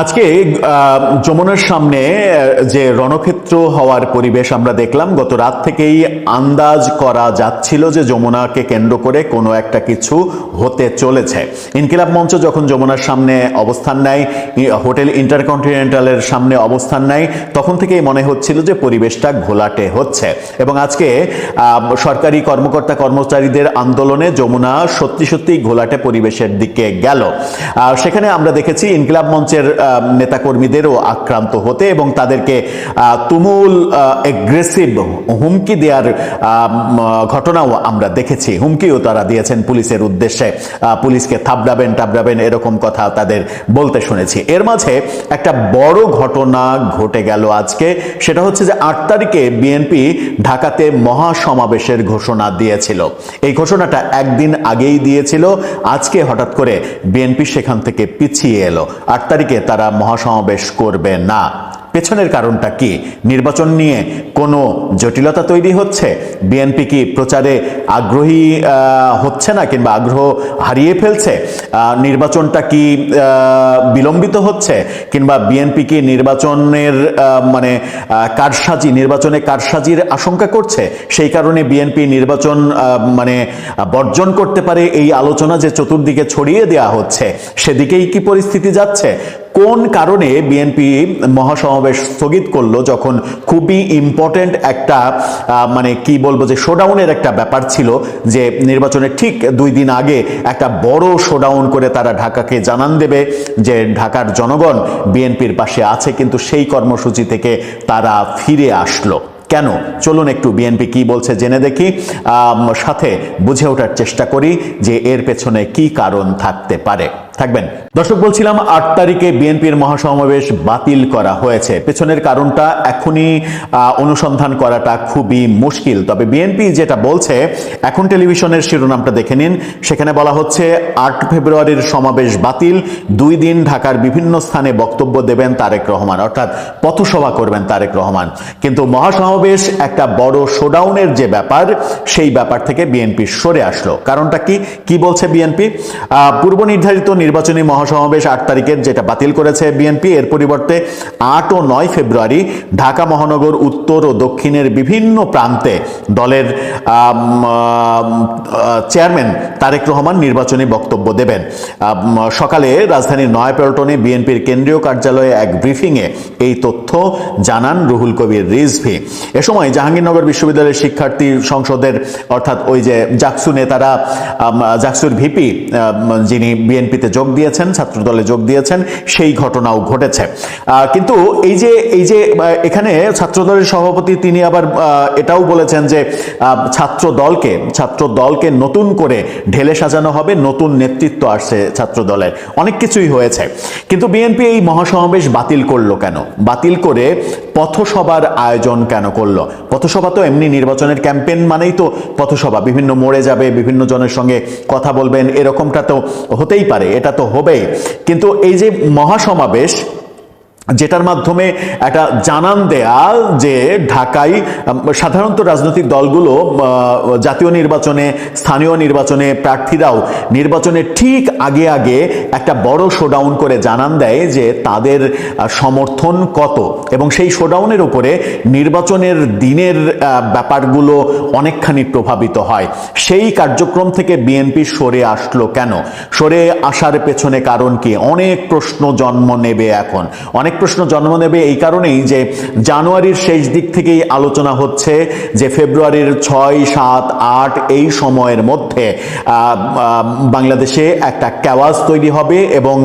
আজকে যমুনার সামনে যে রণক্ষেত্র হওয়ার পরিবেশ আমরা দেখলাম, গত রাত থেকেই আন্দাজ করা যাচ্ছিল যে যমুনাকে কেন্দ্র করে কোনো একটা কিছু হতে চলেছে। ইনকিলাব মঞ্চ যখন যমুনার সামনে অবস্থান নেয়, হোটেল ইন্টারকন্টিনেন্টালের সামনে অবস্থান নেয়, তখন থেকেই মনে হচ্ছিল যে পরিবেশটা ঘোলাটে হচ্ছে। এবং আজকে সরকারি কর্মকর্তা কর্মচারীদের আন্দোলনে যমুনা সত্যি সত্যি ঘোলাটে পরিবেশের দিকে গেল। সেখানে আমরা দেখেছি ইনকিলাব মঞ্চের নেতাকর্মীদেরও আক্রান্ত হতে এবং তাদেরকে তুমুল এগ্রেসিভ হুমকি দেওয়ার ঘটনাও আমরা দেখেছি। হুমকিও তারা দিয়েছেন পুলিশের উদ্দেশ্যে, পুলিশকে থাবড়াবেন এরকম কথা তাদের বলতে শুনেছি। এর মাঝে একটা বড় ঘটনা ঘটে গেল আজকে, সেটা হচ্ছে যে 8 তারিখে বিএনপি ঢাকাতে মহাসমাবেশের ঘোষণা দিয়েছিল। এই ঘোষণাটা একদিন আগেই দিয়েছিল, আজকে হঠাৎ করে বিএনপি সেখান থেকে পিছিয়ে এলো। 8 তারিখে তারা মহাসমাবেশ করবে না। পেছনের কারণটা কি? নির্বাচন নিয়ে কোনো জটিলতা তৈরি হচ্ছে? বিএনপি কি প্রচারে আগ্রহী হচ্ছে না কিংবা আগ্রহ হারিয়ে ফেলছে? নির্বাচনটা কি বিলম্বিত হচ্ছে কিংবা বিএনপি কি নির্বাচনের নির্বাচনে কারসাজির আশঙ্কা করছে? সেই কারণে বিএনপি নির্বাচন বর্জন করতে পারে, এই আলোচনা যে চতুর্দিকে ছড়িয়ে দেওয়া হচ্ছে, সেদিকেই কি পরিস্থিতি যাচ্ছে? কোন কারণে বিএনপি মহাসমাবেশ স্থগিত করলো, যখন খুবই ইম্পর্টেন্ট একটা যে শোডাউনের একটা ব্যাপার ছিল, যে নির্বাচনের ঠিক 2 দিন আগে একটা বড় শোডাউন করে তারা ঢাকাকে জানান দেবে যে ঢাকার জনগণ বিএনপির পাশে আছে, কিন্তু সেই কর্মসূচি থেকে তারা ফিরে আসলো কেন? চলুন একটু বিএনপি কি বলছে জেনে দেখি, সাথে বুঝে ওঠার চেষ্টা করি যে এর পেছনে কি কারণ থাকতে পারে। থাকবেন দর্শক। বলছিলাম 8 তারিখে বিএনপির মহাসমাবেশ বাতিল করা হয়েছে। পেছনের কারণটা এখনই অনুসন্ধান করাটা খুবই মুশকিল। তবে বিএনপি যেটা বলছে, এখন টেলিভিশনের শিরোনামটা দেখে নিন, সেখানে বলা হচ্ছে 8 ফেব্রুয়ারির সমাবেশ বাতিল, 2 দিন ঢাকার বিভিন্ন স্থানে বক্তব্য দেবেন তারেক রহমান, অর্থাৎ পথসভা করবেন তারেক রহমান। কিন্তু মহাসমাবেশ একটা বড় শোডাউনের যে ব্যাপার, সেই ব্যাপার থেকে বিএনপি সরে আসলো। কারণটা কি বলছে বিএনপি? পূর্ব নির্ধারিত নির্বাচনী মহাসমাবেশ 8 তারিখের যেটা বাতিল করেছে বিএনপি, এর পরিবর্তে 8 ও 9 ফেব্রুয়ারি ঢাকা মহানগর উত্তর ও দক্ষিণের বিভিন্ন প্রান্তে দলের চেয়ারম্যান তারেক রহমান নির্বাচনী বক্তব্য দেবেন। সকালে রাজধানীর নয়াপল্টনে বিএনপির কেন্দ্রীয় কার্যালয়ে এক ব্রিফিংয়ে এই তথ্য জানান রুহুল কবির রিজভী। এ সময় জাহাঙ্গীরনগর বিশ্ববিদ্যালয়ের শিক্ষার্থী সংসদের অর্থাৎ ওই যে জাকসু নেতারা, জাকসুর ভিপি যিনি বিএনপিতে যোগ দিয়েছেন, ছাত্র দলে যোগ দিয়েছেন, সেই ঘটনাও ঘটেছে। কিন্তু এই যে এখানে ছাত্র দলের সভাপতি তিনি আবার এটাও বলেছেন যে ছাত্র দলকে নতুন করে ঢেলে সাজানো হবে, নতুন নেতৃত্ব আসছে ছাত্র দলের, অনেক কিছুই হয়েছে। কিন্তু বিএনপি এই মহাসমাবেশ বাতিল করলো কেন? বাতিল করে পথসভার আয়োজন কেন করলো? পথসভা তো এমনি নির্বাচনের ক্যাম্পেইন মানেই তো পথসভা, বিভিন্ন মোড়ে যাবে, বিভিন্ন জনের সঙ্গে কথা বলবেন, এরকমটা তো হতেই পারে, এটা তো হবেই। কিন্তু এই যে মহাসমাবেশ, যেটার মাধ্যমে একটা জানান দেয়া যে ঢাকায় সাধারণত রাজনৈতিক দলগুলো জাতীয় নির্বাচনে, স্থানীয় নির্বাচনে প্রার্থীরাও নির্বাচনের ঠিক আগে একটা বড় শোডাউন করে জানান দেয় যে তাদের সমর্থন কত, এবং সেই শোডাউনের উপরে নির্বাচনের দিনের ব্যাপারগুলো অনেকখানি প্রভাবিত হয়। সেই কার্যক্রম থেকে বিএনপি সরে আসলো কেন? সরে আসার পেছনে কারণ কি? অনেক প্রশ্ন জন্ম নেবে এখন, এই কারণেই যে জানুয়ারির শেষ দিক থেকেই আলোচনা হচ্ছে যে ফেব্রুয়ারির 6, 7, 8 এই সময়ের মধ্যে বাংলাদেশে একটা ক্যাওয়াজ তৈরি হবে এবং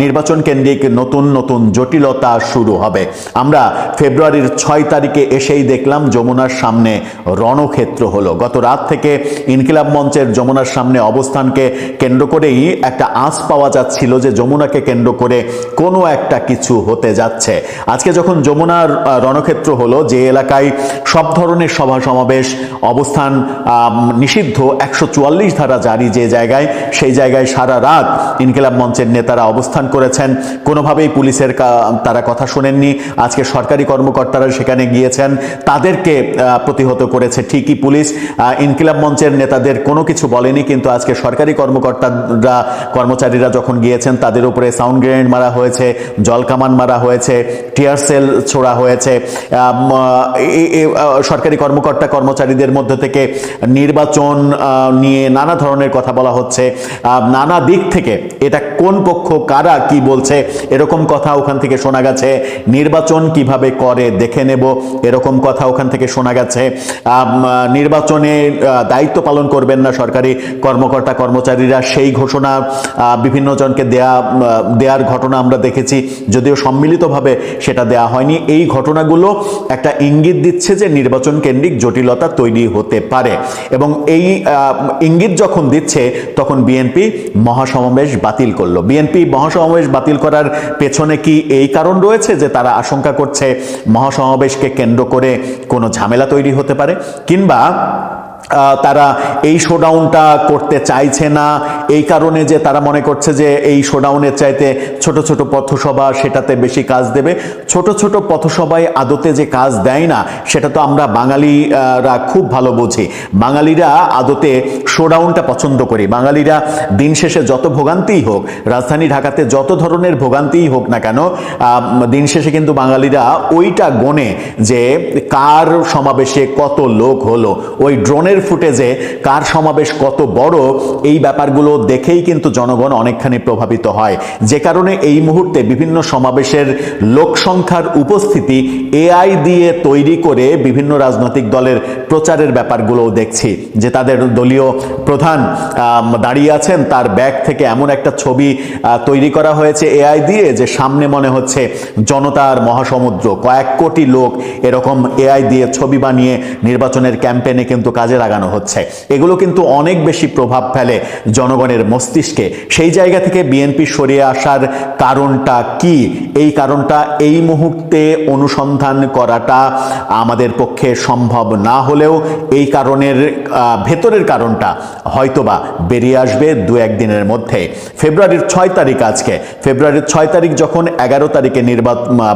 নির্বাচন কেন্দ্রিক নতুন জটিলতা শুরু হবে। আমরা ফেব্রুয়ারির 6 তারিখে এসেই দেখলাম যমুনার সামনে রণক্ষেত্র হলো। গত রাত থেকে ইনকিলাব মঞ্চের যমুনার সামনে অবস্থানকে কেন্দ্র করেই একটা আঁচ পাওয়া যাচ্ছিল যে যমুনাকে কেন্দ্র করে কোনো একটা কিছু কিছু হতে যাচ্ছে। আজকে যখন যমুনার রণক্ষেত্র হলো, যে এলাকায় সব ধরনের সভা সমাবেশ অবস্থান নিষিদ্ধ, 144 ধারা জারি যে জায়গায়, সেই জায়গায় সারা রাত ইনকিলাব মঞ্চের নেতারা অবস্থান করেছেন। কোনোভাবেই পুলিশের তারা কথা শোনেননি। আজকে সরকারি কর্মকর্তারা সেখানে গিয়েছেন, তাদেরকে প্রতিহত করেছে ঠিকই পুলিশ। ইনকিলাব মঞ্চের নেতাদের কোনো কিছু বলেনি, কিন্তু আজকে সরকারি কর্মচারীরা যখন গিয়েছেন তাদের উপরে সাউন্ড গ্রেনেড মারা হয়েছে, জলকামান মারা হয়েছে, টিয়ার সেল ছোড়া হয়েছে। সরকারি কর্মচারীদের মধ্যে থেকে নির্বাচন নিয়ে নানা ধরনের কথা বলা হচ্ছে, নানা দিক থেকে এটা কোন পক্ষ কারা কি বলছে এরকম কথা ওখান থেকে শোনা গেছে। নির্বাচন কিভাবে করে দেখে নেব এরকম কথা ওখান থেকে শোনা গেছে। নির্বাচনে দায়িত্ব পালন করবেন না সরকারি কর্মচারীরা, সেই ঘোষণা বিভিন্ন জনকে দেওয়ার ঘটনা আমরা দেখেছি, যদিও সম্মিলিতভাবে সেটা দেয়া হয়নি। এই ঘটনাগুলো একটা ইঙ্গিত দিচ্ছে যে নির্বাচন কেন্দ্রিক জটিলতা তৈরি হতে পারে, এবং এই ইঙ্গিত যখন দিচ্ছে তখন বিএনপি মহাসমাবেশ বাতিল করলো। বিএনপি মহাসমাবেশ বাতিল করার পেছনে কি এই কারণ রয়েছে যে তারা আশঙ্কা করছে মহাসমাবেশকে কেন্দ্র করে কোনো ঝামেলা তৈরি হতে পারে, কিংবা তারা এই শোডাউনটা করতে চাইছে না এই কারণে যে তারা মনে করছে যে এই শোডাউনের চাইতে ছোট ছোট পথসভা সেটাতে বেশি কাজ দেবে? ছোট ছোট পথসভায় আদতে যে কাজ দেয় না সেটা তো আমরা বাঙালিরা খুব ভালো বুঝি। বাঙালিরা আদতে শোডাউনটা পছন্দ করি। বাঙালিরা দিন শেষে যত ভোগান্তিই হোক, রাজধানী ঢাকাতে যত ধরনের ভোগান্তিই হোক না কেন, দিন শেষে কিন্তু বাঙালিরা ওইটা গোনে যে কার সমাবেশে কত লোক হলো, ওই ড্রোনের ফুটেজে কার সমাবেশ কত বড়, এই ব্যাপারগুলো দেখেই কিন্তু জনগণ অনেকখানি প্রভাবিত হয়। যে কারণে এই মুহূর্তে বিভিন্ন সমাবেশের লোক সংখ্যার উপস্থিতি এআই দিয়ে তৈরি করে বিভিন্ন রাজনৈতিক দলের প্রচারের ব্যাপারগুলোও দেখছি, যে তাদের দলীয় প্রধান দাঁড়িয়ে আছেন, তার ব্যাগ থেকে এমন একটা ছবি তৈরি করা হয়েছে এআই দিয়ে যে সামনে মনে হচ্ছে জনতার মহাসমুদ্র, কয়েক কোটি লোক এরকম এআই দিয়ে ছবি বানিয়ে নির্বাচনের ক্যাম্পেইনে কিন্তু কাজে লাগানো হচ্ছে। এগুলো কিন্তু অনেক বেশি প্রভাব ফেলে জনগণের মস্তিষ্কে। সেই জায়গা থেকে বিএনপি সরিয়ে আসার কারণটা কি, এই কারণটা এই মুহূর্তে অনুসন্ধান করাটা আমাদের পক্ষে সম্ভব না হলেও এই কারণের ভেতরের কারণটা হয়তোবা বেরিয়ে আসবে দু একদিনের মধ্যে। ফেব্রুয়ারির 6 তারিখ, আজকে ফেব্রুয়ারির 6 তারিখ যখন 11 তারিখে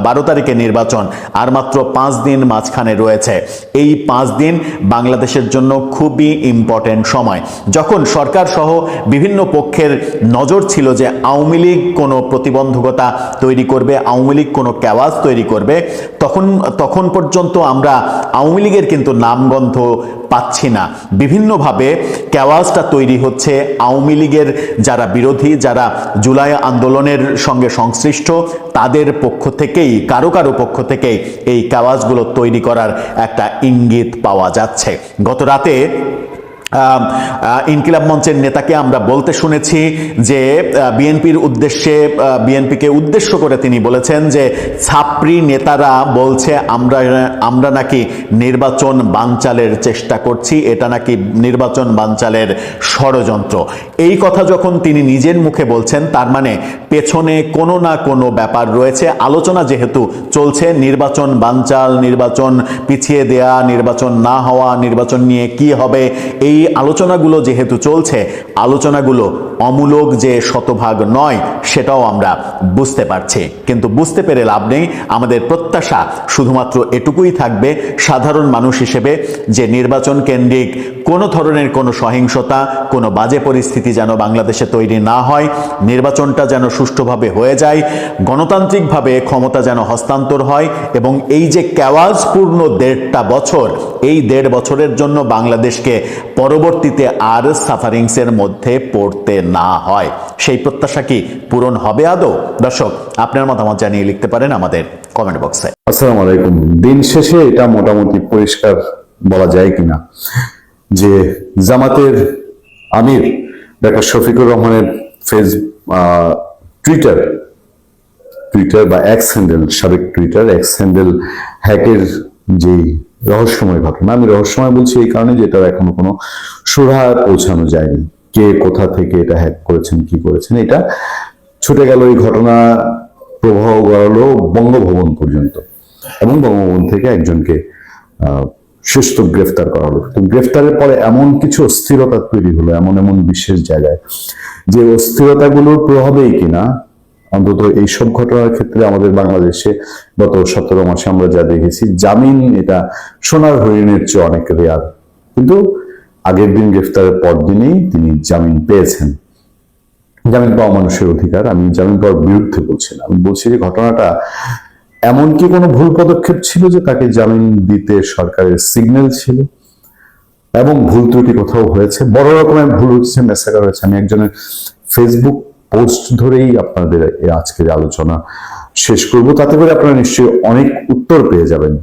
12 তারিখে নির্বাচন, আর মাত্র 5 দিন মাঝখানে রয়েছে। এই 5 দিন বাংলাদেশের জন্য খুবই ইম্পর্টেন্ট সময়, যখন সরকার সহ বিভিন্ন পক্ষের নজর ছিল যে আওয়ামী লীগ কোনো প্রতিবন্ধকতা তৈরি করবে, আওয়ামী লীগ কোনো ক্যাওয়াজ তৈরি করবে। তখন পর্যন্ত আমরা আওয়ামী লীগের কিন্তু নামগন্ধ পাচ্ছি না। বিভিন্নভাবে ক্যাওয়াজটা তৈরি হচ্ছে আওয়ামী লীগের যারা বিরোধী, যারা জুলাই আন্দোলনের সঙ্গে সংশ্লিষ্ট, তাদের পক্ষ থেকেই, কারো কারো পক্ষ থেকেই এই ক্যাওয়াজগুলো তৈরি করার একটা ইঙ্গিত পাওয়া যাচ্ছে। গত রাতে ইনকিলাব মঞ্চের নেতাকে আমরা বলতে শুনেছি যে বিএনপিকে উদ্দেশ্য করে তিনি বলেছেন যে ছাত্রী নেতারা বলছে আমরা নাকি নির্বাচন বানচালের চেষ্টা করছি, এটা নাকি নির্বাচন বানচালের ষড়যন্ত্র। এই কথা যখন তিনি নিজের মুখে বলছেন, তার মানে পেছনে কোনো না কোনো ব্যাপার রয়েছে। আলোচনা যেহেতু চলছে নির্বাচন বানচাল, নির্বাচন পিছিয়ে দেয়া, নির্বাচন না হওয়া, নির্বাচন নিয়ে কি হবে, এই আলোচনাগুলো যেহেতু চলছে, আলোচনাগুলো অমূলক যে শতভাগ নয় সেটাও আমরা বুঝতে পারছি। কিন্তু বুঝতে পেরে লাভ নেই। আমাদের প্রত্যাশা শুধুমাত্র এটুকুই থাকবে সাধারণ মানুষ হিসেবে, যে নির্বাচন কেন্দ্রিক কোনো ধরনের কোনো সহিংসতা, কোনো বাজে পরিস্থিতি যেন বাংলাদেশে তৈরি না হয়, নির্বাচনটা যেন সুষ্ঠুভাবে হয়ে যায়, গণতান্ত্রিকভাবে ক্ষমতা যেন হস্তান্তর হয়, এবং এই যে ক্যাওয়াজপূর্ণ 1.5 বছর, এই 1.5 বছরের জন্য বাংলাদেশকে পরবর্তীতে আর সাফারিংসের মধ্যে পড়তে না হয়। সেই প্রত্যাশা কি পূরণ হবে আদৌ? দর্শক, আপনার মতামত জানিয়ে লিখতে পারেন আমাদের কমেন্ট বক্সে। আসসালামু আলাইকুম। দিন শেষে এটা মোটামুটি পরিষ্কার বলা যায় কিনা যে জামাতের আমির ডক্টর শফিকুর রহমানের টুইটার বা এক্স হ্যান্ডেল, সাবেক টুইটার এক্স হ্যান্ডেল হ্যাকের যে রহস্যময় ঘটনা, আমি রহস্যময় বলছি এই কারণে যে এটার এখনো কোনো সুরাহা পৌঁছানো যায়নি। কে কোথা থেকে এটা হ্যাক করেছেন, কি করেছেন, এটা ছুটে গেল। এই ঘটনা প্রবাহ গড়ালো বঙ্গভবন পর্যন্ত, এবং বঙ্গভবন থেকে একজনকে শেষ তো গ্রেফতার করা হলো। তো গ্রেফতারের পরে এমন কিছু অস্থিরতা তৈরি হলো এমন এমন বিশেষ জায়গায়, যে অস্থিরতাগুলোর প্রভাবেই কিনা অন্তত এইসব ঘটনার ক্ষেত্রে আমাদের বাংলাদেশে গত 17 মাসে আমরা যা দেখেছি, জামিন এটা সোনার হরিণের চেয়ে অনেক রেয়ার। কিন্তু আগের দিন গ্রেফতারের পর দিনেই তিনি জামিন পেয়েছেন। জামিন পাওয়া মানুষের অধিকার, আমি জামিন পাওয়ার বিরুদ্ধে বলছি না, আমি বলছি যে ঘটনাটা এমন কি কোনো ভুল পদক্ষেপ ছিল যে তাকে জামিন দিতে সরকারের সিগন্যাল ছিল, এবং ভুল ত্রুটি কোথাও হয়েছে, বড় রকমের ভুল হচ্ছে, মেসাকার হয়েছে। আমি একজনের ফেসবুক পোস্ট ধরেই আপনাদের আজকের আলোচনা শেষ করব, তাতে করে আপনারা নিশ্চয়ই অনেক উত্তর পেয়ে যাবেন।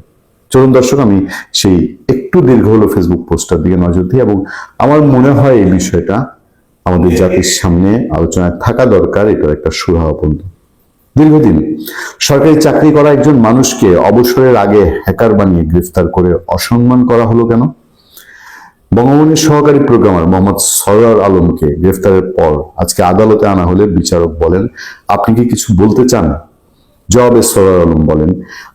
চলুন দর্শক, আমি সেই একটু দীর্ঘ হলো ফেসবুক পোস্টটার দিকে নজর দিই, এবং আমার মনে হয় এই বিষয়টা আমাদের জাতির সামনে আলোচনায় থাকা দরকার, এটার একটা সুরাহা পর্যন্ত। দীর্ঘদিন সরকারি চাকরি করা একজন মানুষকে অবসরের আগে হ্যাকার বানিয়ে গ্রেফতার করে অসম্মান করা হলো কেন? বঙ্গবন্ধুর সহকারী প্রোগ্রামার মোহাম্মদ সরওয়ার আলমকে গ্রেফতারের পর আজকে আদালতে আনা হলে বিচারক বলেন, আপনি কি কিছু বলতে চান? জবাবে সরওয়ার আলম বলেন,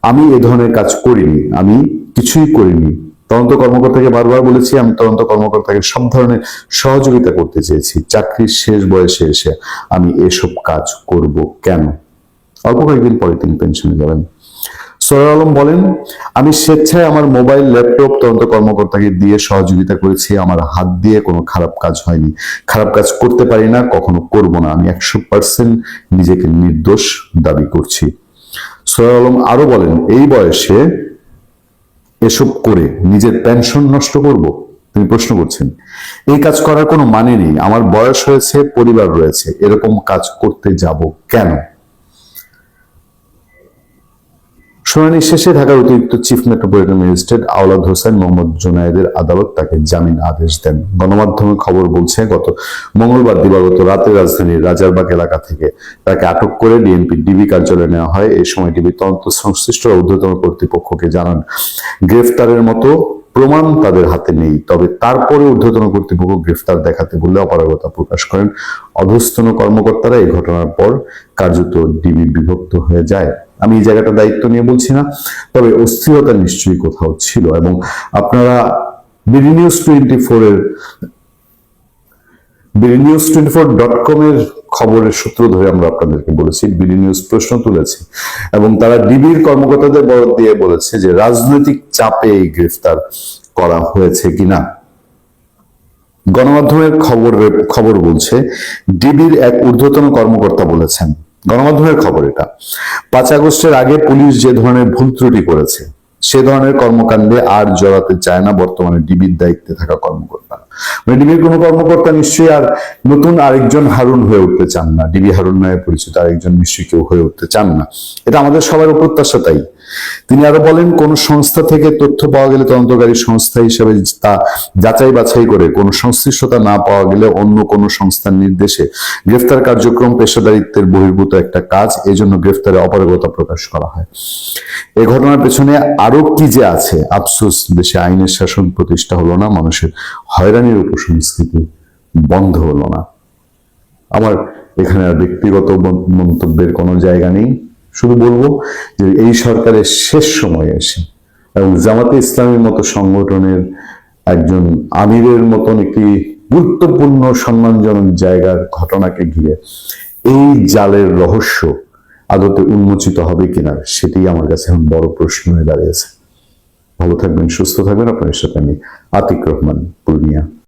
আমি এ ধরনের কাজ করিনি, আমি কিছুই করিনি। তদন্ত কর্মকর্তাকে বারবার বলেছি, আমি তদন্ত কর্মকর্তাকে সব ধরনের সহযোগিতা করতে চেয়েছি। চাকরির শেষ বয়সে এসে আমি এসব কাজ করব কেন? অল্প কয়েকদিন পরে তিনি পেনশনে যাবেন। সরওয়ার আলম বলেন, আমি স্বেচ্ছায় আমার মোবাইল, ল্যাপটপ তদন্ত কর্মকর্তাকে দিয়ে সহযোগিতা করেছি। আমার হাত দিয়ে কোনো খারাপ কাজ হয়নি, খারাপ কাজ করতে পারি না, কখনো করব না। আমি 100% নিজেকে নির্দোষ দাবি করছি। সরওয়ার আলম আরো বলেন, এই বয়সে এসব করে নিজের পেনশন নষ্ট করব? তিনি প্রশ্ন করছেন, এই কাজ করার কোনো মানে নেই। আমার বয়স হয়েছে, পরিবার রয়েছে, এরকম কাজ করতে যাব কেন? শুনানি শেষে ঢাকার অতিরিক্ত চিফ মেট্রোপলিটন ম্যাজিস্ট্রেট আওলাদ হোসেন মোহাম্মদ জুনায়েদের আদালত তাকে জামিন আদেশ দেন। গণমাধ্যমে খবর বলছে, গত মঙ্গলবার দিবাগত রাতে রাজধানীর রাজারবাগ এলাকা থেকে তাকে আটক করে বিএনপি ডিবি কার্যালয়ে নেওয়া হয়। এই সময় ডিবি তদন্ত সংশ্লিষ্ট ঊর্ধ্বতন কর্তৃপক্ষকে জানান, গ্রেফতারের মতো প্রমাণ তাদের হাতে নেই। তবে তারপরে ঊর্ধ্বতন কর্তৃপক্ষ গ্রেফতার দেখাতে বললে অপারগতা প্রকাশ করেন। অধস্তন কর্মকর্তারা এই ঘটনার পর কার্যত ডিবি বিভক্ত হয়ে যায়। আমি এই জায়গাটা দায়িত্ব নিয়ে বলছি না, তবে অস্থিরতা নিশ্চয়ই কোথাও ছিল। এবং আপনারা BDNews24.com এর খবরের সূত্র ধরে আমরা আপনাদেরকে বলেছি, বিডি নিউজ প্রশ্ন তুলেছে এবং তারা ডিবির কর্মকর্তাদের বরাত দিয়ে বলেছে যে রাজনৈতিক চাপে এই গ্রেফতার করা হয়েছে কিনা। গণমাধ্যমের খবর বলছে, ডিবির এক ঊর্ধ্বতন কর্মকর্তা বলেছেন, গণমাধ্যমের খবর এটা, 5 আগস্টের আগে পুলিশ যে ধরনের ভুল ত্রুটি করেছে সে ধরনের কর্মকাণ্ডে আর জড়াতে চায় না বর্তমানে ডিবির দায়িত্বে থাকা কর্মকর্তা। ডিবির কোনো কর্মকর্তা নিশ্চয়ই আর নতুন আরেকজন হারুন হয়ে উঠতে চান না, ডিবি হারুন নামে পরিচিত আরেকজন নিশ্চয়ই কেউ হয়ে উঠতে চান না। এটা আমাদের সবার প্রত্যাশা। তাই তিনি আরো বলেন, কোন সংস্থা থেকে তথ্য পাওয়া গেলে তদন্তকারী সংস্থা হিসেবে তা যাচাই বাছাই করে কোনো সংশ্লিষ্টতা না পাওয়া গেলে অন্য কোনো সংস্থার নির্দেশে গ্রেফতার কার্যক্রম পেশাদারিত্বের বহির্ভূত একটা কাজ, এজন্য গ্রেফতারে অপারগতা প্রকাশ করা হয়। এই ঘটনার পেছনে আরো কি যে আছে, আফসোস দেশে আইনের শাসন প্রতিষ্ঠা হলো না, মানুষের হয়রানির উপসংস্কৃতি বন্ধ হলো না। আমার এখানে আর ব্যক্তিগত মন্তব্যের কোনো জায়গা নেই, শুধু বলবো যে এই সরকারের শেষ সময়ে এসে এবং জামাতে ইসলামের মতো সংগঠনের একজন আমিরের মতন একটি গুরুত্বপূর্ণ সম্মানজনক জায়গার ঘটনাকে ঘিরে এই জালের রহস্য আদতে উন্মোচিত হবে কিনা, সেটি আমার কাছে এখন বড় প্রশ্ন হয়ে দাঁড়িয়েছে। ভালো থাকবেন, সুস্থ থাকবেন। আপনার সাথে আমি আতিক রহমান, পূর্ণিয়া।